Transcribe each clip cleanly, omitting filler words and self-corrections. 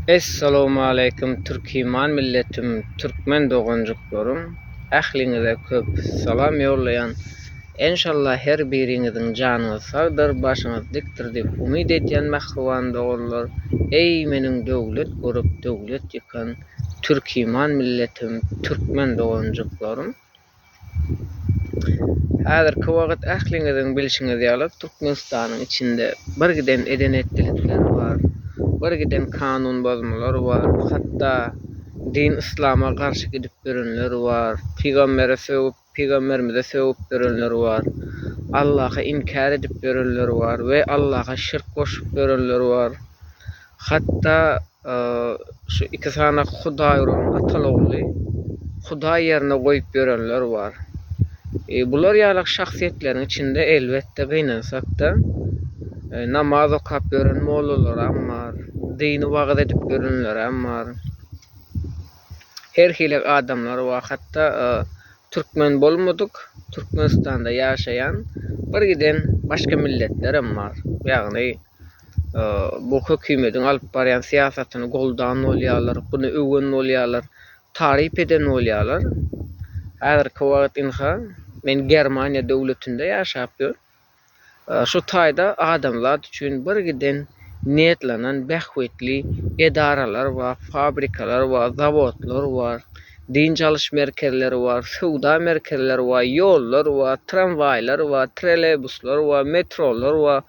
Assalamu alaykum Türkiman milletim, Türkmen dogonjuklarym. Ähliňize köp salam ýollaýan. Inşallah her biriňiziň janyňyz sagdyr, başyňyz dikdir diýip umyt edýän mähruwan dogonlar. Ey meniň döwlet görüp döwlet ýykan Türkiman milletim, Türkmen dogonjuklarym. Häzirki wagt ähliňiziň bilişiňizi ýalyp Türkmenistanyň içinde bir giden edenetlikler bar. Bir giden kanun bozmalar bar. Hatta din İslam'a karşı gidip görenler var. Peygamberimize sövüp görenler var. Allah'a inkar edip görenler var ve Allah'a şirk koşup görenler var. Hatta şu iki tane Hudaýyň atalogly Hudaý ýerine goýup görenler var. Bular ýalyk şahsiýetleriň içinde elbetde gynansak da namaz okap gören mollalar bar, dini wagt edip görenler bar. Her hili adamlar var. Hatta Türkmen bolmadyk, Türkmenistanda ýaşaýan bir giden başga milletler bar. Ýagny bu hökümetiň alyp barýan siýasatyny goldan bolýarlar, buny öwgen bolýarlar, taryp eden bolýarlar. Häzirki wagt inha men Germaniýa döwletinde ýaşapýar. Şu taýda adamlar üçin bir giden niýetlenen bähwetli edaralar var, fabrikalar var, zawodlar var, din çalyş merkezleri var, sowda merkezleri var, ýollar var, tramwaýlar var, trolleybuslar var, metrolar var.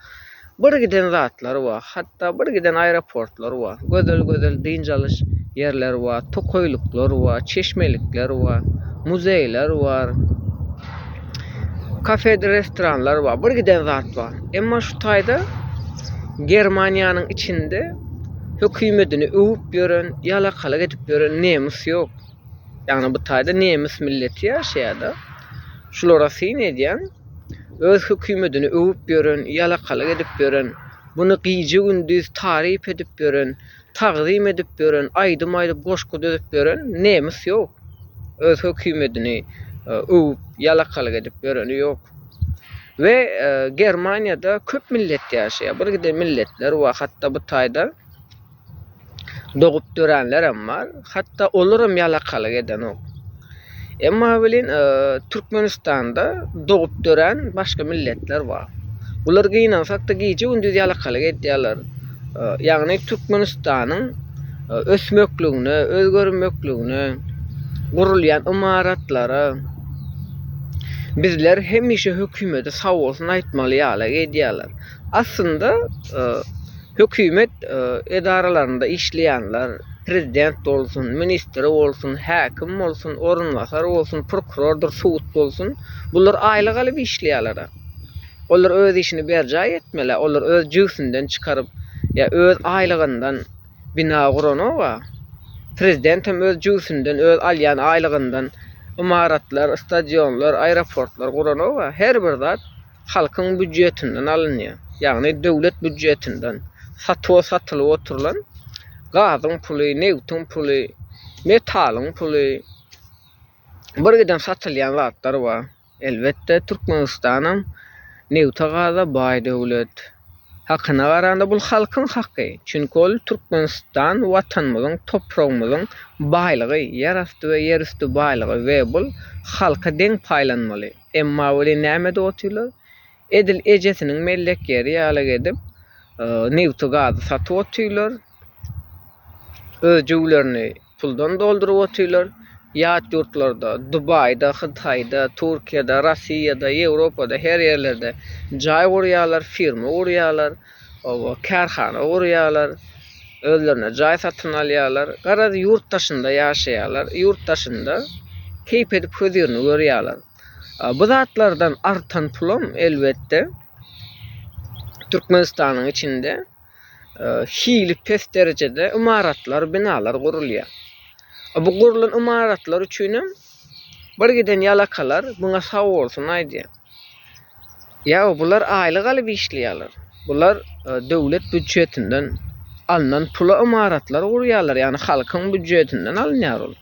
Bir giden zatlar var, hatta bir giden aeroportlar var. Gözel din çalyş ýerler var, tokoýluklar var, çeşmelikler var, muzeýler var. Kafe, restoranlar var, bir giden zat var. Emma şu taýda Germaniýanyň içinde hökümetini öwüp ýören, ýalakalyk edip ýören nemis ýok. Ýagny bu taýda nemis milleti ýaşaýar. Şulara syn edýän, öz hökümetini öwüp ýören, ýalakalyk edip ýören, buny gyýjy gündüz taryp edip ýören, tagzym edip ýören, aýdym goşgu edip ýören nemis ýok. Öz hökümetini öwüp ýalakalyk edip ýöreni ýok. Ve Germaniýada köp millet ýaşaýar. Bir gide milletler var. Hatta bu taýda dogup dörenler bar. Hatta olaram ýalakalyk eden ok. Emma bilen Türkmenistanda dogup dören başga milletler var. Bular gynansak da gyýjy gündüz ýalakalyk edýärler. Ýagny Türkmenistanyň ösmekligini, özgörmekligini, gurulýan imaratlary bizler hemişe hökümete sağ olsun aýtmaly ýaly edýärler. Aslında hökümet edaralarynda işleýänler, prezident bolsun, minister bolsun, häkim bolsun, orunwasar bolsun, prokurordur, suwut bolsun, bular aýlyk alyp işleýärler. Olar öz işini berjay etmeli, olar öz jüýsünden çykaryp ýa öz aýlygyndan bina guranowa. Prezident hem öz jüýsünden, öz alýan aýlygyndan imaratlar, stadionlar, aeroportlar guranowa her bir zat halkyň büdjetinden alynýar. Ýagny döwlet büdjetinden satylyp oturulan gazyň puly, neftiň puly, metalyň puly bir giden satylýan zatlar bar. Elbetde Türkmenistanyň newta gaza baý döwlet. Hakyna garanda bul halkyň haky. Çünki ol Türkmenistan watanymyzyň, topragymyzyň baýlygy, ýerasty we ýerüstü baýlygy we bul halka deň paýlanmaly. Emma weli näme dotýlar? Edil ejesiniň mellekleri ýaly edip newta gazy satyp otýlar. Öz jüwlerini puldan doldurup otýlar. Ýat ýurtlarda, Dubaýda, Hytaýda, Türkiýede, Rossiýada, Ýewropada her ýerlerde jaý gurýarlar, firma gurýarlar, karhana gurýarlar, özlerine jaý satyn alýarlar. Garazy ýurtdaşynda ýaşaýarlar, ýurtdaşynda keyp edip gözlerini görýärler. Bu zatlardan artan pulam elbetde Türkmenistanyň içinde hili pes derecede imaratlar, binalar gurulýar. Bu gurulan imaratlar üçin bir giden ýalakalar buna sag bolsun aýdýar. Ya bular aýlyk alyp işleýärler. Bular döwlet büdjetinden alınan pula imaratlar gurýarlar, ýani halkyň büdjetinden alınýar ol.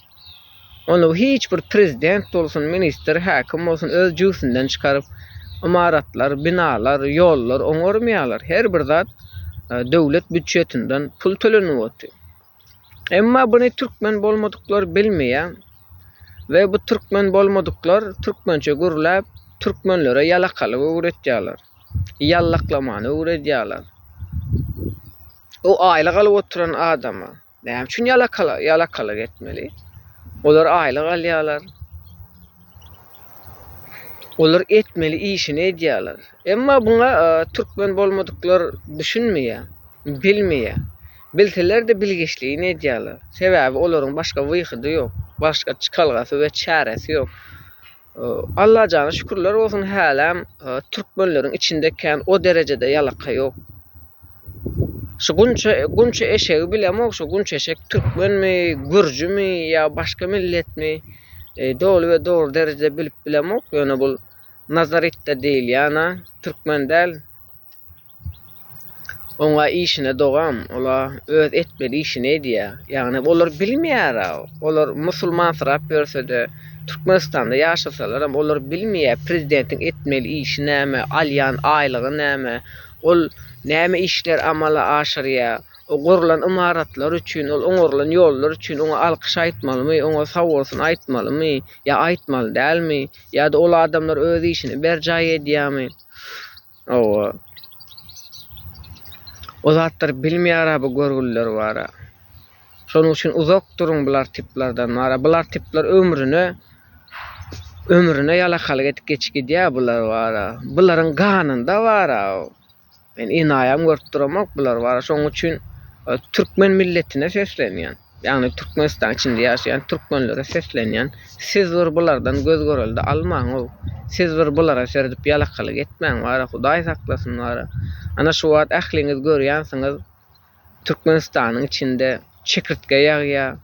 Onu hiç bir prezident bolsun, minister, häkim bolsun öz jüýsünden çykaryp imaratlar, binalar, ýollar oňarmaýarlar. Her bir zat döwlet büdjetinden pul tölenip otýar. Emma bunu Türkmen bolmadıklar bilmeýär we bu Türkmen bolmadıklar Türkmençe gürläp Türkmenlere yalakalyk öwretýärler. Yallaklamany öwretýärler. O aýlyk alyp oturan adama näme üçin yalakalyk etmeli? Olar aýlyk alýarlar. Olar etmeli işini edýärler. Emma buňa Türkmen bolmadyklar düşünmeýär, bilmeýär. Bilseler de bilgiçliğini edýärler. Sebäbi olaryň başga wyhydy ýok, başga çykalgasy we çäresi ýok. Allah jana şükürler bolsun hälam türkmenleriň içinde kän o derejede yalaka ýok. Şu gunça eşegi bilemok, şu gunça eşek türkmenmi, gürjümi ýa başga milletmi? Dogry we dogry derejede bilip bilemok. Ýöne bul nazaretde değil ýana türkmen däl. Oňa işine dogam, ola öz etmeli işini edýär. Ýagny olar bilmeýär. Olar musulman sırap görse-de Türkmenistanda ýaşasalar, olar bilmeýär prezidentiň etmeli işi näme, alýan aýlygy näme, ol näme işler amala aşyrýar. O gurulan imaratlar üçin, ol oňurlan ýollar üçin oňa alkyş aýtmalymy, oňa sag bolsun aýtmalymy, ýa aýtmaly dälmi? Ýa-da ol adamlar öz işini berjaý edýärmi? O zatlar bilmeýär bu görgüller bara. Şonuň üçin uzak duruň bular tiplerden bara. Bular tipler ömrüne yalakalyk etip geçgidýär bular bara. Bularyň ganynda bara. Men inaýam görüp duramak bular bara. Şonuň üçin Türkmen milletine seslenýän. Ýagny Türkmenistan içinde ýaşaýan türkmenlere seslenýän. Siz bulardan göz göreldi almaň. Siz bulara serdip yalakalyk etmäň bara. Hudaý saklasyn bara. Ana şu wagt ähliňiz görýänsiňiz Türkmenistanyň içinde çekirtge ýagýar.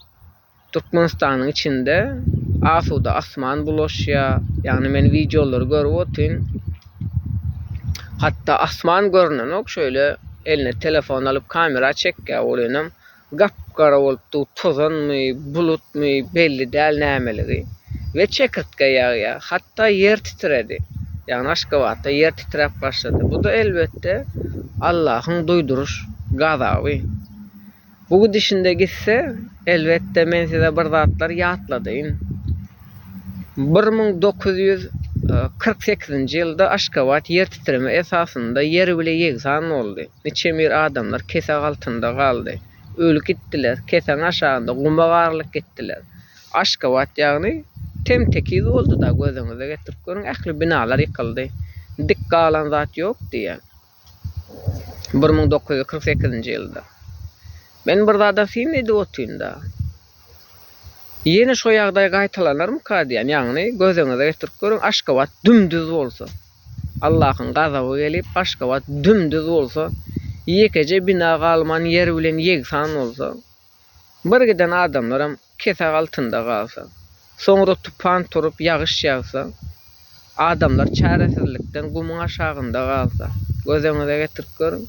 Türkmenistanyň içinde asuda asman bulaşýar. Ýagny men videolary görüp otyn. Hatta asman görnenok şöyle eline telefon alıp kamera çekýär olanam. Gapgara bolupdy, tozanmy, bulutmy belli däl nämeligi. Ve çekirtge ýagýar. Hatta yer titredi. Ýagny Aşgabatda yer titrep başlady. Bu da elbette Allahyň duýduruş gazaby. Bu gidişinde gitse elbette men size bir zatlar ýatladyn. 1948-nji ýylda Aşgabat yer titreme esasında yer bile ýegsan boldy. Neçemir adamlar kesek altynda galdy. Ölüp gitdiler. Kesek aşagynda gumagarlyk gitdiler. Aşgabat ýagny temtekiz boldy da gözüňize getirip görüň, ähli binalar ýykyldy. Dik galan zat ýok diýär. 1948-nji ýylda. Men bir zada film edip otynda. Ýene şo ýagdaý gaýtalanarmy ka diýen, ýagny gözüňize getirip görüň, Aşgabat dümdüz bolsa, Allahyň gazaby gelip Aşgabat dümdüz bolsa, ýekece bina galman yer bilen ýegsan bolsa, bir giden adamlaram kesek altynda galsa, soňra tupan turup ýagyş ýagsa, adamlar çäresizlikden gumuň aşagynda galsa, gözüňize getirip görüň.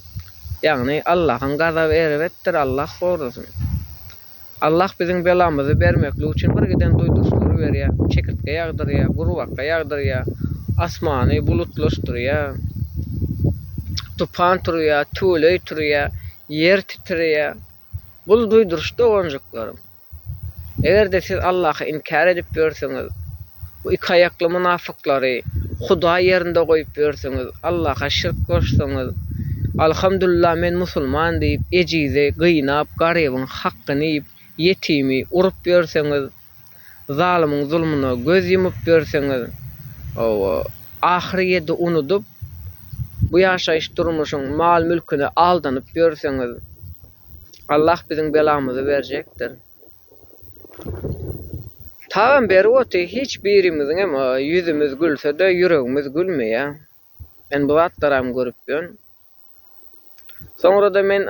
Ýagny Allahyň gazaby erebetdir, Allah gorusun. Allah biziň belamyzy bermekli üçin bir giden duýdurşlar berýär, çekirtge ýagdyrýar, gurwakka ýagdyrýar, asmany bulutlaşdyrýar, tupan turýar, tüýley turýar, yer titrýär. Bu duýdurşda onjuklarym. Egerde siz Allahy inkar edip berseňiz, bu iki ayaklı münafıkları Huda yerinde koyup berseňiz, Allah'a şirk koşsaňyz, alhamdulillah men musulman diýip ejize gynap garybyň hakkyny ýyp yetimi urup berseňiz, zalimyň zulmuna göz ýumyp berseňiz, ahirete unutup bu ýaşaýyş durmuşyň mal mülküne aldanyp berseňiz, Allah biziň belamyzy berjekdir. Taban beri oty hiç birimizin hem yüzümüz gülse de yüreğimiz gülmeýär. Ben bu atlaram görüp ýön. Soňra da men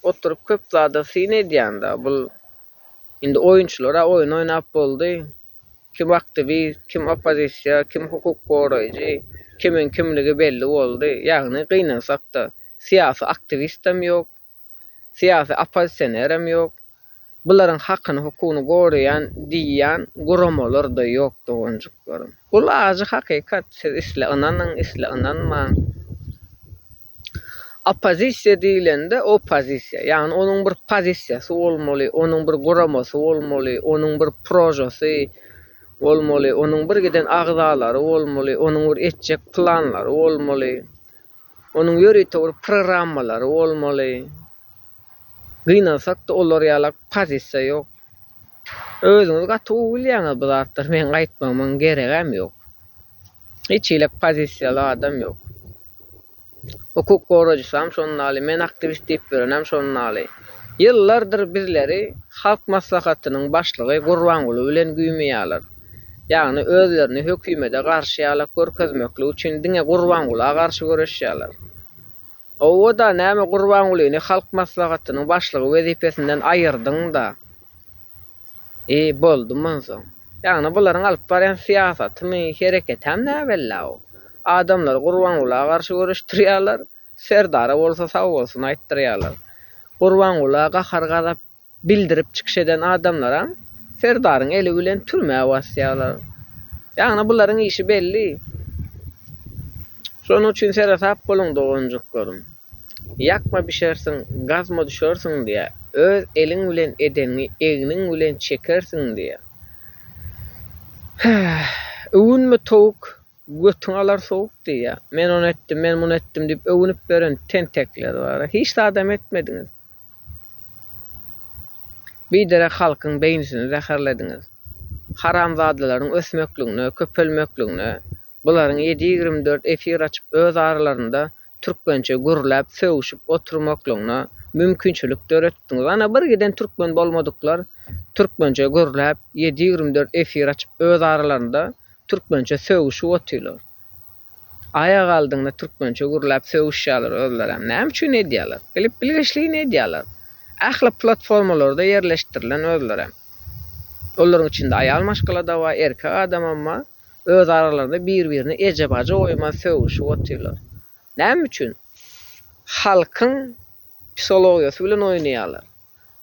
oturup köp zada syn edýände, bu indi oýunçylara oýun oýnap boldy. Kim aktivist, kim opozisiýa, kim hukuk goraýjy, kimin kimligi belli boldy. Ýagny gynansak da siýasy aktivistem ýok, siýasy opozisionerem ýok. Buların hakkını, hukukyny goraýan diýen guramalar da ýok doňjuklarym. Bu azy hakykat, siz isle inanyň, isle inanmaň. Opozisiya diýilende opozisiya, ýagny onuň bir pozisiýasy bolmaly, onuň bir guramasy bolmaly, onuň bir projesi bolmaly, onuň bir giden agzalary bolmaly, onuň bir etjek planlary bolmaly, onuň ýöreýte bir programmalary bolmaly. Gynalsak da olar ýalak pozisiýa ýok. Özüňiz gaty bilýäňiz bu zatlar, men gaýtmamyň geregem ýok. Hiç ile pozisiýaly adam ýok. Hukuk gorajysam şonnaly, men aktivist diýip berenem şonnaly. Ýyllardyr bizleri halk maslahatynyň başlygy Gurbanguly bilen güýmeýärler. Ýagny özlerini hökümete garşy ýalak görkezmekli üçin diňe Gurbangulyga garşy göreşýärler. O da näme Gurbangulyny halk maslahatynyň başlygy wezipesinden aýyrdyň da. Boldumy soň. Ýagny bularyň alyp barýan siýasatymy, hereketem näbella o. Adamlar Gurbangulyga garşy göreşdirýärler, Serdara bolsa sag bolsun aýtdyrýarlar. Gurbangulyga gahar gazap bildirip çykyş eden adamlara Serdaryň eli bilen türmäge basýarlar. Ýagny bularyň işi belli. Şonuň üçin serasap boluň doganjyk görüm. Yakma bişersin, gazma düşersin diye, öz eliň bilen edeni egniň bilen çekersin diye. Öwünme towuk, götüň alar sowuk diye. Men onu etdim, men bunu etdim diýip öwünüp beren tentekler bar. Hiç de adam etmediňiz. Biderek halkyň beýnisini zäherlediňiz. Haramzadalaryň ösmekligine, köpelmekligine, bularyň 7/24 efir açyp öz aralarynda türkmençe gürläp, söwüşip oturmaklygyna mümkinçilik döretdiňiz. Ana bir giden türkmen bolmadyklar türkmençe gürläp 7/24 efir açyp öz aralarynda türkmençe söwüşip oturýarlar. Aýag aldyňda türkmençe gürläp söwüşýärler özlerem. Näme üçin edýärler? Bilip bilgiçligini edýärler. Ähli platformalarda yerleşdirilen özlerem. Olaryň içinde aýal maşgala da bar, erkek adam amma öz aralarynda bir-birini ejebaja oýma söwüşip oturýarlar. Näme üçin? Halkyň psihologiýasy bilen oýnaýarlar.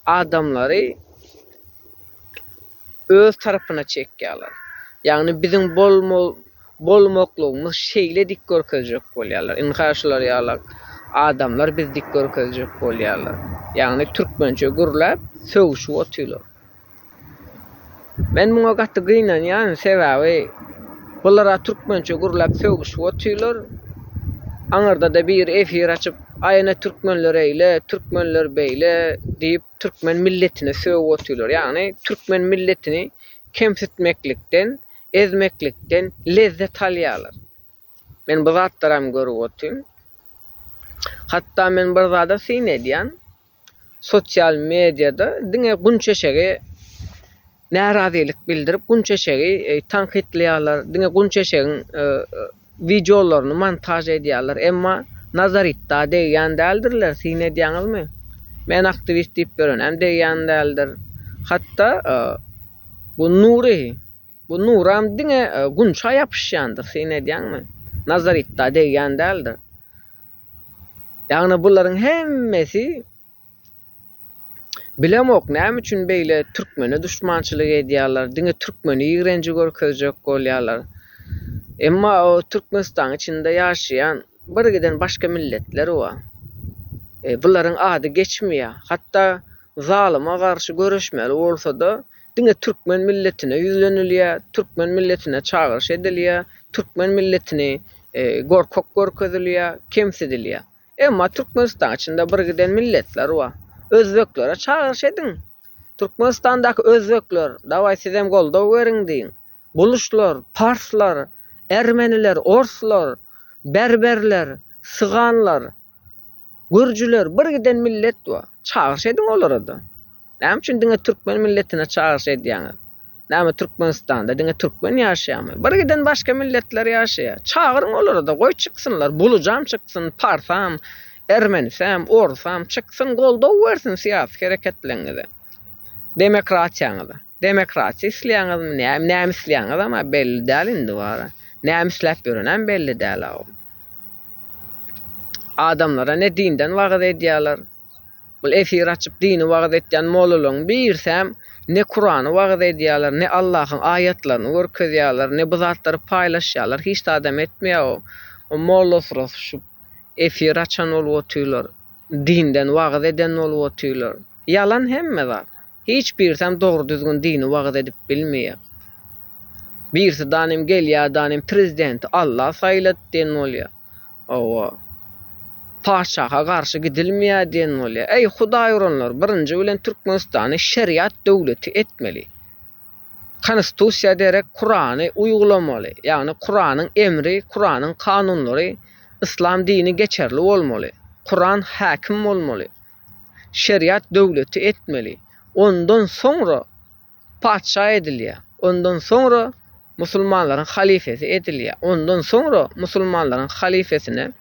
Adamlary öz tarapyna çekýärler. Ýagny biziň bolmaklygymyz şeýle dik görkezjek bolýarlar. Inhaşlar ýalak adamlar biz dik görkezjek bolýarlar. Ýagny türkmençe gürläp söwüşip oturýarlar. Men muňa gaty gynanýan sebäbi bulara türkmençe gürläp söwüşip oturýarlar. Aňarda da bir efir açyp aýana türkmenler eýle, türkmenler beýle diýip türkmen milletine söwüp oturýarlar. Ýagny türkmen milletini kemsitmeklikden, ezmeklikden lezzet alýarlar. Men bu zatlaram görüp otyryn. Hatda men bir zada syn edýän, sosial mediada diňe günçeşegi närazilik bildirip günçeşegi tankitleýärler, diňe günçeşegiň videolaryny montaj edýärler. Emma nazar itta diýen däldirler, syn edýäňizmi? Men aktivist diýip berenem diýen däldir. Hatda bu Nuram diňe günça ýapyşýandyr, syn edýäňmi? Nazar itta diýen däldir. Ýagny bularyň hemmesi bilemok näme üçin beýle türkmene düşmançylyk edýärler, diňe türkmeni ýigrenji görkezjek bolýarlar. Emma o Türkmenistan içinde ýaşaýan bir giden başga milletler bar. Bularyň ady geçmeýär. Hatda zalyma garşy göreşmeli bolsa da diňe türkmen milletine ýüzlenilýär, türkmen milletine çağırş edilýär, türkmen milletini gorkok görkezilýär, kemsedilýär. Emma Türkmenistan içinde bir giden milletler bar. Özbeklere çağırş edin. Türkmenistandaky özbekler, daway sizem goldaw beriň diýin. Buluşlar, Parslar, Ermeniler, Orslar, Berberler, Syganlar, Gürcüler, bir giden millet bar. Çağırş edin olara da. Näme üçin diňe türkmen milletine çağırş edýäňiz? Näme Türkmenistanda diňe türkmen ýaşaýarmy? Bir giden başga milletler ýaşaýar. Çağırın olara da, goý çyksynlar, bulujam çyksyn, Parsam, Ermenisem, Orsam çyksyn, goldaw bersin siýasy hereketlerinize. Demokratiýaňyza. Demokratiýa isleýäňizmi? Näme isleýäňiz ama belli däl indi bara. Näme isläp berenem belli däl o. Adamlara ne dinden wagt edýärler. Bu efir açyp dini wagt etýän mollalaryň birsem ne Kur'any wagt edýärler, ne Allahyň aýatlaryny görkezýärler, ne bu zatlary paýlaşýarlar. Hiç de adam etmeýär o. O molla sırası şu efir açan olup otylar, dinden wagaz eden olup otylar. Yalan hemme zat. Hiç birsem doğru düzgün dini wagaz edip bilmeýär. Birisi danym gelýär, danym prezident Allah saýlat diýen bolýar. Owa paşaha garşy gidilmeýär diýen bolýar. Ey Hudaý uranlar, birinji bilen Türkmenistany şeriat döwleti etmeli. Konstitusiýa derek Kur'any uygulamaly. Ýagny Kur'anyň emri, Kur'anyň kanunlary İslam dini geçerli bolmaly. Kur'an hakim bolmaly. Şeriat döwleti etmeli. Ondan sonra padşa edilýär. Ondan sonra musulmanlaryň halifesi edilýär. Ondan sonra musulmanlaryň halifesine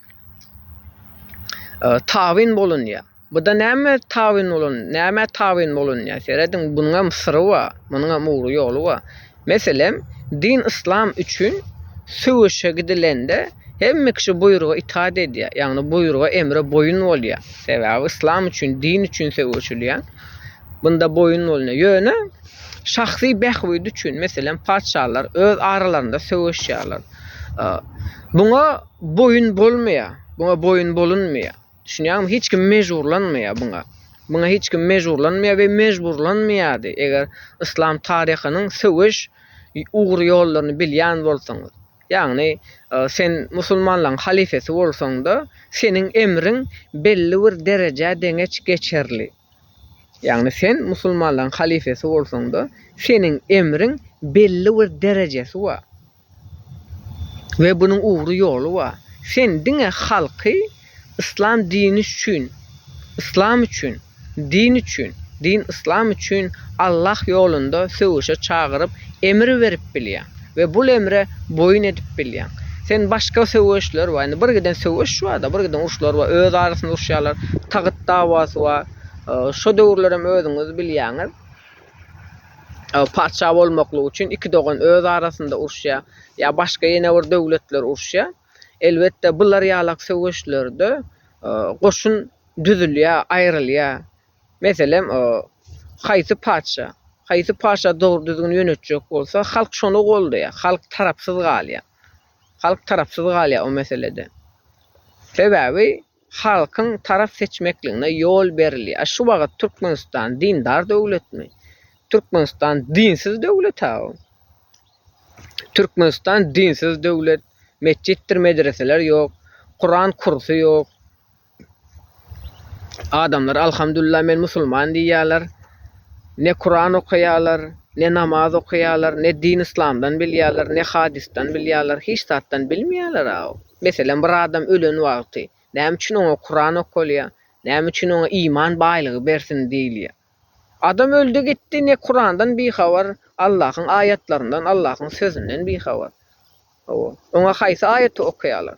tawin bolunýar. Bu da näme tawin bolunýar? Seredin bunga syry var, bunga mugru ýoly var. Meselem din İslam üçin söwüşe gidilende hemme kişi buyruğa itaat edýär. Ýagny buyruğa emre boyun bolýar. Sebäbi İslam üçin, din üçin söwüşülýär. Bunda boyun bolýar. Ýöne şahsy behbud üçin meselem padşalar öz aralaryndə söwüşýärler. Bunga boyun bolmaýar. Bunga boyun bolunmaýar. Düşünýärmi? Hiç kim mejburlanmaýar bunga. Bunga hiç kim mejburlanmaýar we mejburlanmaýardy. Eger İslam taryhynyň söwüş ugry ýollaryny bilýän bolsaňyz. Ýagny sen musulmanlaryň halifesi bolsaň da seniň emriň belli bir derejä deňeç geçerli. Ýagny sen musulmanlaryň halifesi bolsaň da seniň emriň belli bir derejesi var. We bunyň ugry ýoly var. Sen diňe halky İslam dini üçün, İslam üçün, din üçün, din İslam üçün Allah ýolunda söwüşe çagyryp emir berip bilýär we bu emre boyun edip bilýär. Sen başga söwüşler var, bir giden söwüş var da, bir giden urşlar var, öz arasynda urşýarlar, tagyt dawasy var. Şo döwürlerem özüňiz bilýäňiz. Padşa bolmaklyk üçin iki dogan öz arasynda urşýar, ýa başga ýene bir döwletler urşýar. Elbette bular ýalak söwüşlerde goşun düzülýär, aýrylýar. Meselem haýsy padşa dogry düzgün ýönetjek bolsa, halk şonu goldaýar, halk tarapsyz galýar. Halk tarapsyz galýar o meselede. Sebäbi halkyň tarap seçmekligine ýol berilýär. Şu wagt Türkmenistan dindar döwletmi? Türkmenistan dinsiz döwlet ha. Türkmenistan dinsiz döwlet. Mescitdir, medreseler yok. Kur'an kursu yok. Adamlar alhamdülillah men musulman diýýärler. Ne Kur'an okuýarlar, ne namaz okuýarlar, ne din İslamdan bilýärler, ne hadisden bilýärler, hiç zatdan bilmeýärler ha. Meselem bir adam ölen wagty, näme üçin oňa Kur'an okulýar, näme üçin oňa iman baýlygy bersin diýilýär. Adam öldü gitdi, ne Kur'andan bihabar, Allahyň ayatlaryndan, Allahyň sözünden bihabar. Oňa haýsy aýaty okuýarlar.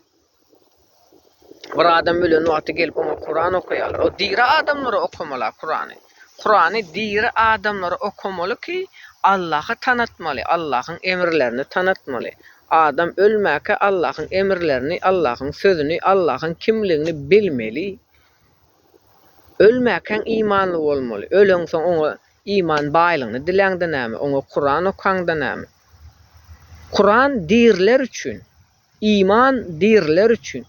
Bir adam ölen wagty gelip oňa Kur'an okuýarlar. O diýre adamlara okumalar Kur'any. Kur'any diýre adamlara okumaly ki Allah'a tanıtmaly, Allah'ın emirlerini tanıtmaly. Adam ölmäke Allah'ın emirlerini, Allah'ın sözünü, Allah'ın kimligini bilmeli. Ölmäken imanly bolmaly. Ölen soň oňa iman baýlygyny diläňde näme? Oňa Kur'an okaňda näme? Kur'an diýerler üçin, iman diýerler üçin.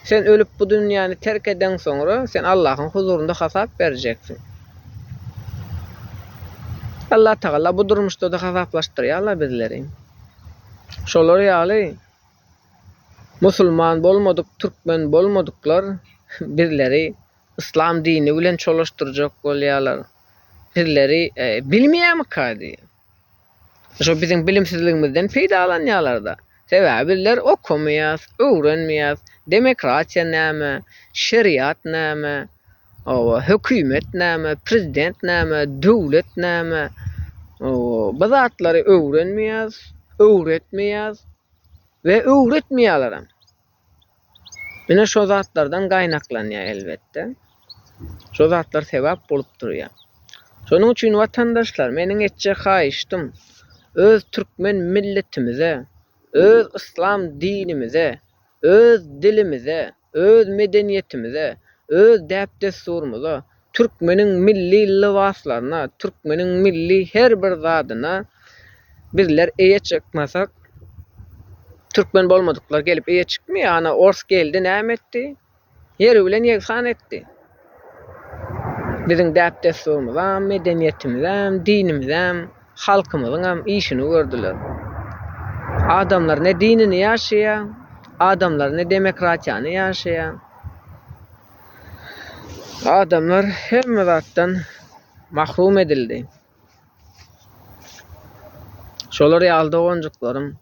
Sen ölüp bu dünýäni terk eden soňra sen Allah'ın huzurunda hasap berjeksin. Allah Taala bu durmuşda da hasaplaşdyrýarlar bizleri. Şolar ýaly musulman bolmadyk, türkmen bolmadyklar bizleri İslam dini bilen çolaşdyrjak bolýarlar. Bizleri bilmeýärmi kady? Şo biziň bilimsizligimizden peýdalanýarlar da. Sebäbi bizler okumaýas, öwrenmeýäs. Demokratiýa näme, şeriat näme, hökümet näme, prezident näme, döwlet näme. Bu zatlary öwrenmeýäs, öwretmeýäs we öwretmeýärler. Mine şo zatlardan gaýnaklanýar elbetde. Şo zatlar sebäp bolup durýar. Şonuň üçin watandaşlar, meniň etjek haýyşdym öz türkmen milletimize, öz İslam dinimize, öz dilimize, öz medeniýetimize, öz däpdesturumuza, türkmeniň milli libaslaryna, türkmeniň milli her bir zadyna bizler eýe çykmasak Türkmen bolmadyklar gelip eýe çykmıyor. Ana ors geldi, näme etdi? Yeri bilen ýegsan etdi. Biziň däp desturymyzam, medeniýetimizam, dinimizam, halkymyzyň işini gördüler. Adamlar ne dinini ýaşaýar, adamlar ne demokratiýany ýaşaýar. Adamlar hemme zatdan mahrum edildi. Şolar ýalda gonjuklarym.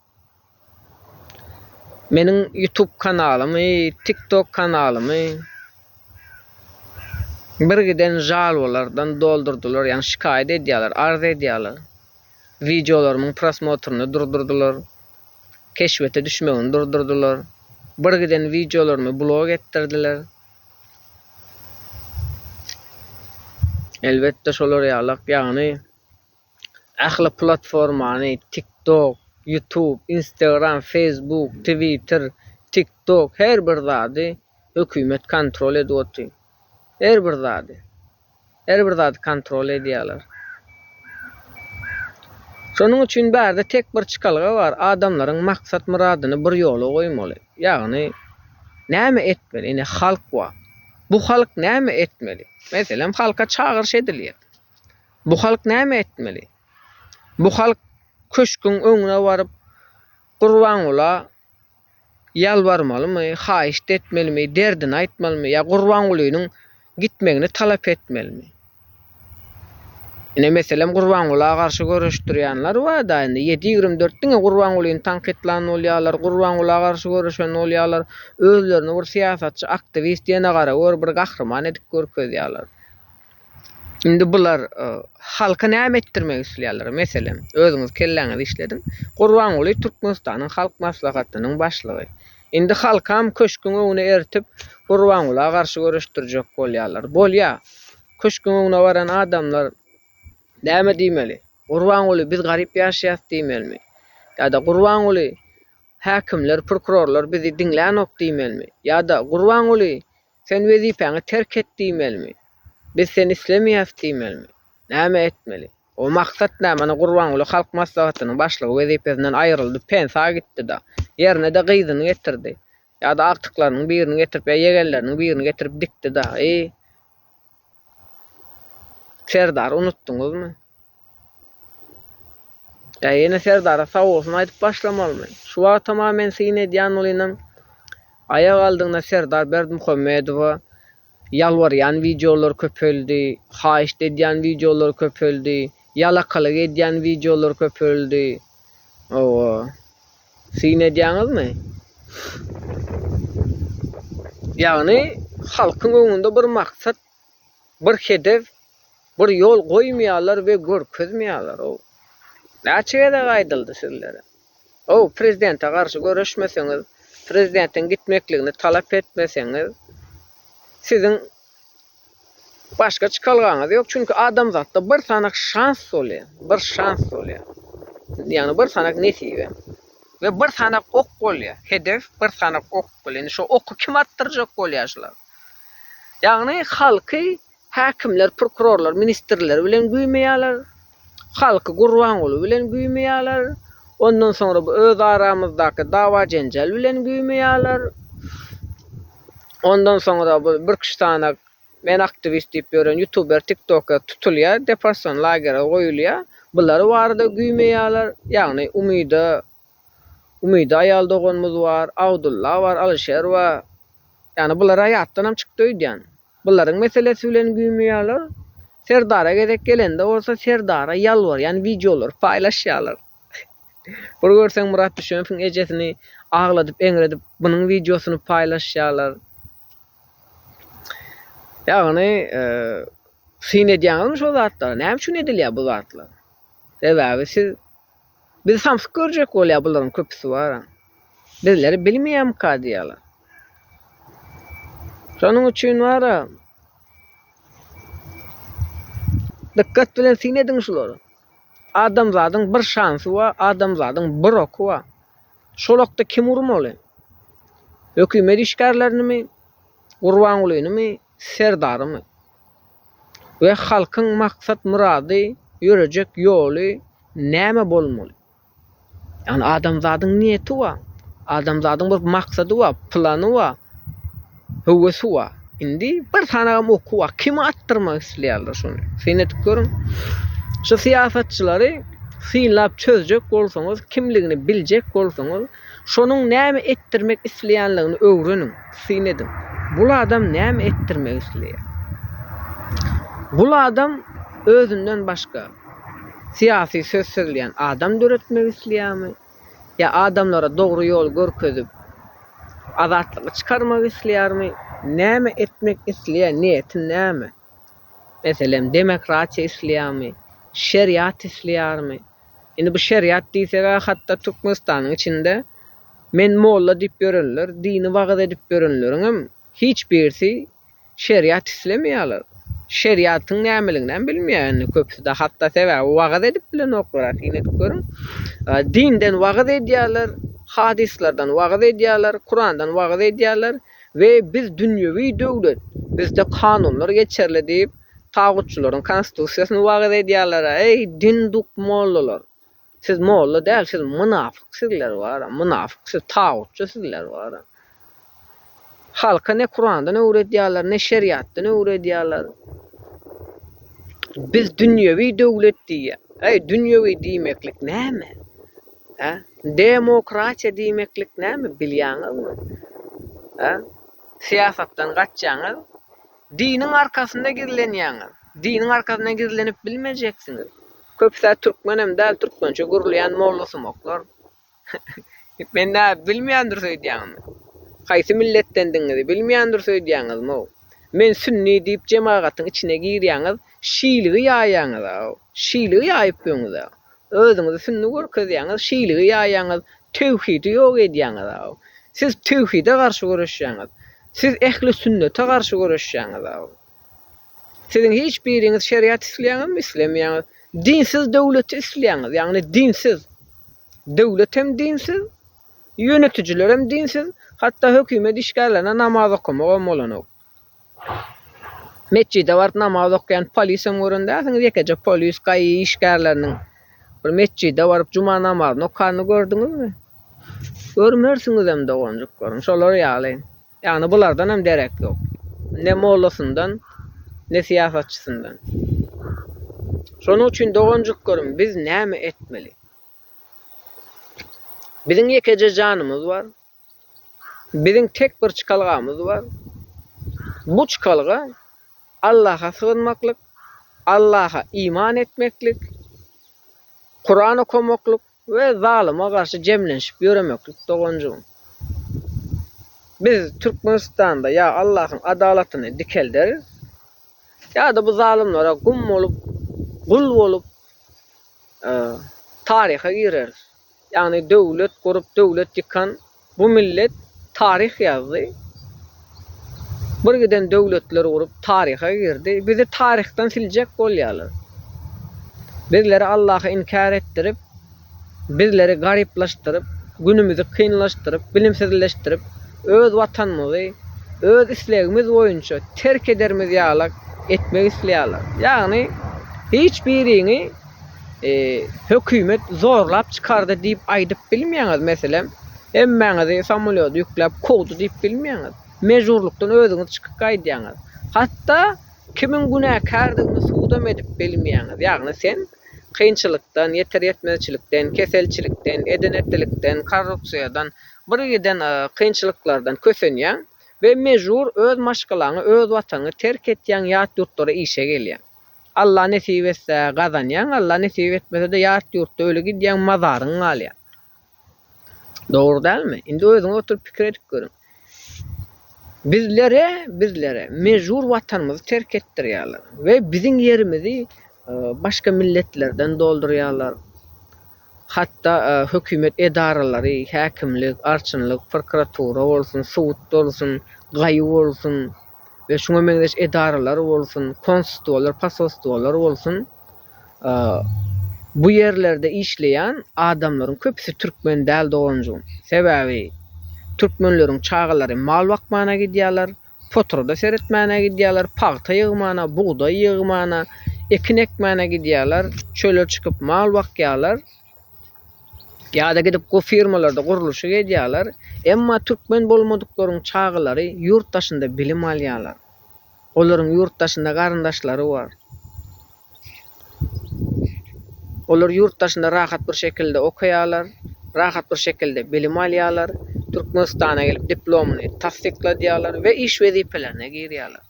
Meniň YouTube kanalymy, TikTok kanalymy bir giden jalwalardan doldurdular, ýani şikaýet edýärler, arz edýärler. Videolarymyň prosmotruny durdurdular. Keşfete düşmegini durdurdular. Bir giden videolarymı blog ettirdiler. Elbette şolar ýalak, ýani ahly platformany TikTok, YouTube, Instagram, Facebook, Twitter, TikTok her bir zady hökümet kontrol edýär. Her bir zady kontrol edýärler. Şonuň üçin bärde tek bir çykalga bar. Adamlaryň maksat muradyny bir ýola goýmaly. Ýagny näme etmeli? Ine halk wa. Bu halk näme etmeli? Meselem halka çağırış edilýär. Bu halk näme etmeli? Bu halk köşküň öňüne baryp Gurbanulla ýalbarmalymy, haýyş etmelimi, derdini aýtmalymy, ýa Gurbanulynyň gitmegini talap etmelimi? Ine meselem Gurbanulla garşy görüşdirýänler bar da, 7/24 diňe Gurbanulyny tanqidlän bolýarlar, Gurbanulla garşy görüşen bolýarlar, özlerini bir siýasatçy, aktivist ýene gara bir gahrman edip görkezýärler. Indi bular halka näme etdirmek isleýärler? Meselem, özüňiz kelläňiz işledin. Gurbanuly Türkmenistanyň halk maslahatynyň başlygy. Indi halkam köşküň öňüne ertip Gurbanulla garşy görüşdirjek bolýarlar. Bolýa. Köşküň öňüne baran adamlar näme diýmeli? Gurbanuly biz garyp ýaşaýas diýmelmi? Ýa-da Gurbanuly häkimler, prokurorlar bizi diňlänok diýmelmi? Ýa-da Gurbanuly sen wezipeňi terk et diýmelmi? Biz seni islemeýäs diýmelmi? Näme etmeli? O maksat näme? Mana Gurbanuly halk maslahatynyň başlygy wezipesinden aýryldy, pensa gitdi da, ýerine de gyzyny getirdi. Ýa-da aktyklarynyň birini getirip, ýegenleriniň birini getirip dikdi da. Serdar unutduňuzmy? Ýene Serdara sag bolsun aýdyp başlamalymy. Şu wagt tamamen sine edýän bolýan aýag aldygyna Serdar Berdimuhammedowa ýalbarýan videolar köpeldi, haýyş edýän videolar köpeldi, ýalakalyk edýän videolar köpeldi. Owa. Sine edýäňizmi? Ýagny halkyň öňünde bir maksat, bir hedef, bir yol goýmaýarlar we görkezmeýärler. O näçe de gaýdyldy sizlere. O prezidente garşy görüşmeseňiz, prezidentin gitmekligini talap etmeseňiz, siziň başga çykalgaňyz ýok. Çünki adam zatda bir sanak şans bolýar, bir şans bolýar. Ýani bir sanak nesibe we bir sanak ok bolýar. Hedef bir sanak ok bolýar. Şo oky kim attyrjak bolýarlar? Ýagny halky häkimler, prokurorlar, ministrler bilen güýmeýärler. Halky Gurbanuly bilen güýmeýärler. Ondan sonra bu öz aramızdaky dawa jenjal bilen güýmeýärler. Ondan sonra bu bir kişi men aktivist diýip ýören YouTuber, TikTok'ka tutulýar, deportasyon lagere goýulýar. Bular barada güýmeýärler. Ýagny Umyda aýal doganymyz bar, Abdulla bar, Alşer bar. Ýani bular haýatdan hem çykdy öýdän. Buların meselesi bilen güýmeýärler. Serdara gedek gelende olsa Serdara ýalbar, ýani videolar paýlaşýarlar. Bir görseň Murat Düşeňowiň ejesini agladyp, eňredip bunyň videosunu paýlaşýarlar. Ýagny sine edýäňizmi şo zatlar? Näme üçin edilýär bu zatlar? Sebäbi siz biz samsyk görjek bolýar bularyň köpüsi bar. Bizleri bilmeýän diýýärler. Şonuň üçin wara dikkat bilen sine ediň şolary. Adamzadyň bir şansy bar, adamzadyň bir oky bar. Şol okda kim urmaly? Hökümet işgärlerini, Gurbanulyny, Serdarymy? We halkyň maksat murady, ýörejek ýoly näme bolmaly? Ýani adamzadyň niýeti bar. Adamzadyň bir maksady wa, plany wa, howesy wa. Indi bir tanagam oku wa, kimi attyrmak isleýärler şonu. Sen etip görüň. Şu siýasatçylary sylap çözjek bolsaňyz, kimligini biljek bolsaňyz, şonuň näme etdirmek isleýänligini öwreniň, synedin. Bul adam näme etdirmek isleýär? Bul adam özünden başga siyasi söz söyleyen adam döretmek isleýärmi? Ya adamlara dogry ýol görkezip azatlygy çykarmak isleýärmi? Näme etmek isleýär? Niýeti näme? Meselem demokratiýa isleýärmi? Şeriat isleýärmi? Indi bu şeriat diýsek, hatda Türkmenistanyň içinde men molla diýip görenler, dini wagt edip görenleriň hiç birisi şeriat islemeýärler. Şeriatyň nämeliginden bilmeýär. Köpüde hatda sebäbi wagt edip bilen okurar. Ine görüň. Dinden wagt edýärler, hadislerden wagt edýärler, Kurandan wagt edýärler we biz dünýewi döwlet, bizde kanunlar geçerli diýip tagutçularyň konstitusiýasyny wagt edýärler. Ey din duk mollalar. Siz molla däl, siz münafyksizler wara, münafyk, siz tagutçysızlar wara. Halka ne Kur'an'dan öwredýärler, ne şeriatdan öwredýärler. Biz dünýewi döwlet diýär. Hey, dünýewi diýmeklik näme? Ha? Demokratiýa diýmeklik näme bilýäňizmi? Ha? Siýasatdan gaçjaňyz, diniň arkasynda gizlenýäňiz. Diniň arkasynda gizlenip bilmejeksiňiz. Köpse Türkmenem däl, türkmençe gurulýan mollası moklar. Men näme bilmeýändir söýdýäňmi? Haýsy milletdendiňizi bilmeýändir söýdýäňizmi? Men sünni diýip jemaatyň içine girýäňiz, şiýligi ýaýýaňyz. Şiýligi ýaýyp ýöňiz. Özüňizi sünni görkezýäňiz, şiýligi ýaýýaňyz, tewhidi ýok edýäňiz. Siz tewhide garşy görüşýäňiz. Siz ehli sünnete garşy görüşýäňiz. Sizin hiç biriňiz şeriat isleýäňizmi, islemeýäňiz? Dinsiz döwlet isleýäňiz, ýagny dinsiz. Döwlet hem dinsiz, ýönetijiler hem dinsiz, hatda hökümet işgärlerine namaz okumagy bolanok. Meçhide barıp namaz okuyan polis hem göründäsiňiz, ýekeje polis gaýy işgärleriniň bir meçhide barıp juma namazyny okany gördüňizmi? Görmersiňiz hem dogonjuk görün. Şolar ýaly. Ýagny bulardan hem derek ýok. Ne mollasyndan, ne siýasatçysyndan. Şonuň üçin dogonjuk görün, biz näme etmeli? Biziň ýekeje janymyz bar. Biziň tek bir çykalgamyz bar. Bu çykalga Allah'a sığınmaklyk, Allah'a iman etmeklik, Kur'an okumaklyk we zalyma garşy jemlenşip ýöremeklik dogonjugum. Biz Türkmenistanda ya Allah'ın adalatyny dikelderiz, ya da bu zalimlara gum bolup, gul bolup tariha gireriz. Yani döwlet kurup döwlet yıkan bu millet tarih yazdy. Bir giden döwletler kurup tariha girdi. Bizi tarihten siljek bolýarlar. Bizleri Allah'a inkar ettirip, bizleri gariplaştırıp, günümüzü kynlaştırıp, bilimsizleştirip, öz vatanymyzy, öz islegimiz boýunça terk edermiz ýaly etmek isleýärler. Ýagny hiç biriňi hökümet zorlap çykardy diýip aýdyp bilmeýäňiz. Meselem, emmäňizi samolyot ýükläp kowdy diýip bilmeýäňiz. Mejburlukdan özüňiz çykyp gaýdýaňyz. Hatda kimin günäkärdigini suwdam edip bilmeýäňiz. Ýagny sen kynçylykdan, ýeter ýetmezçilikden, keselçilikden, edenetlikden, korrupsiýadan, bir giden kynçylyklardan kösenýäň we mejbur öz maşgalaňy, öz watanyny terk etýäň, ýat ýurtlara işe gelýäň. Allah nesip etse gazanýaň, Allah nesip etmese de ýat ýurtda öle gidýäň, mazaryň alýaň. Dogry dälmi? Indi özüňiz oturup pikir edip görüň. Bizlere mejbur watanymyzy terk etdirýärler we biziň ýerimizi başga milletlerden doldurýarlar. Hatda hökümet edaralary, häkimlik, arçynlyk, prokuratura bolsun, suwut bolsun, gaýy bolsun we şoňa meňzeş edaralar bolsun, konstituýalar, pasostuýalar bolsun. Bu yerlerde işleyen adamların köpüsü Türkmen däl dogonjugum. Sebäbi Türkmenleriň çağalary mal bakmana gidýärler, potroda seretmana gidýärler, paýta ýygmana, buğday ýygmana, ekin ekmana gidýärler, çöle çykyp mal bakýarlar. ýa-da gidip o firmalarda guruluşy edýärler, emma türkmen bolmadyklaryň çağılary ýurt daşynda bilim alýarlar. Olaryň ýurt daşynda garyndaşlary bar. Olar ýurt daşynda rahat bir şekilde okuýarlar, rahat bir şekilde bilim alýarlar, Türkmenistana gelip diplomuny tasdikledýärler we iş wezipelerine girýärler.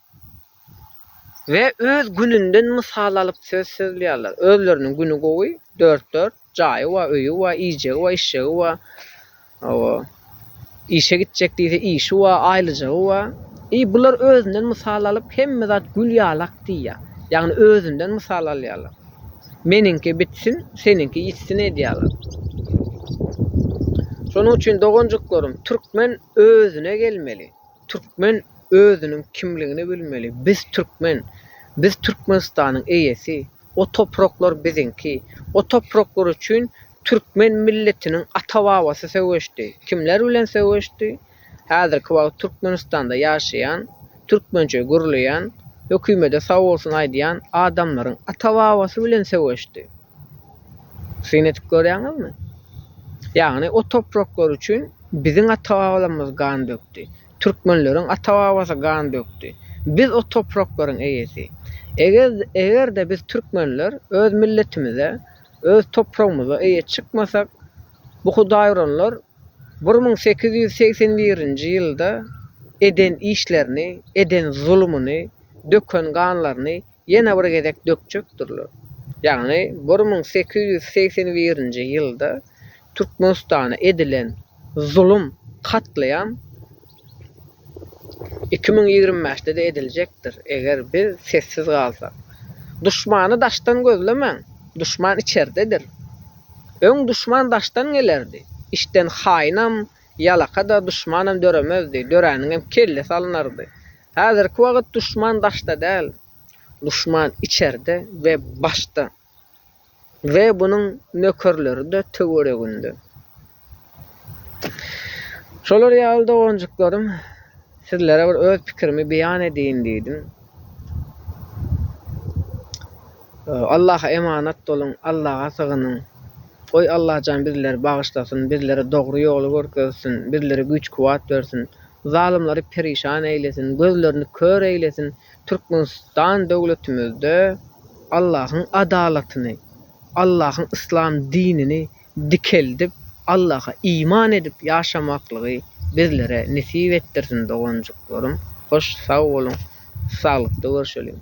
Ve öz gününden mysal alyp söz sözlýärler. Özleriniň günü gowy 4-4 jaýy we öýü we ije we işe we işe gitjek diýse işi we aýlyjy we bular özünden mysal alyp hemme zat gül ýalak diýär. Ýagny özünden mysal alýarlar. Meninki bitsin, seninki ýitsin edýärler. Şonuň üçin dogonjuklarym, türkmen özüne gelmeli. Türkmen özünün kimligini bilmeli. Biz türkmen, biz Türkmenistanyň eýesi, o topraklar bizinki. O topraklar üçin türkmen milletiniň ata-babasy söwüşdi. Kimler bilen söwüşdi? Häzirki wagt Türkmenistanda ýaşaýan, türkmençe gurulayan, hökümete sag bolsun aýdýan adamlaryň ata-babasy bilen söwüşdi. Sen etip görýäňizmi? Ýagny o topraklar üçin biziň ata-babalarymyz gan dökdi. Türkmenleriň ata-babasy gan dökdi. Biz o topraklaryň eýesi. Eger de biz türkmenler öz milletimize, öz toprağımıza eýe çykmasak, bu hudaýranlar 1881-nji ýylda eden işlerini, eden zulmüni, döken ganlaryny ýene bir gezek dökjekdirler. Ýagny 1881-nji ýylda Türkmenistana edilen zulüm, katlayan 2025'de de edilecektir eger biz sessiz kalsak. Düşmanı daştan gözlemeň. Düşman içerdedir. Öň düşman daştan gelerdi. İşten haýnam, ýalaka da düşmanam döremezdi. Döräniň hem kelle salynardy. Häzirki wagt düşman daşta däl. Düşman içerde ve başta. Ve bunun nökerleri de töwereginde. Şolar ýaly dogonjuklarym, sizlere bir öz pikirimi beýan edýin diýdim. Allah'a emanet olun, Allah'a sığının. Oy Allah can bizleri bağışlasın, bizlere doğru yolu görkezsin, bizlere güç kuvat versin, zalimleri perişan eylesin, gözlerini kör eylesin. Türkmenistan döwletimizde Allah'ın adaletini, Allah'ın İslam dinini dikeldip, Allah'a iman edip yaşamaklığı bizlere nesip ettirsin dogonjuklarym. Hoş, sağ olun, sağlıklı görüşelim.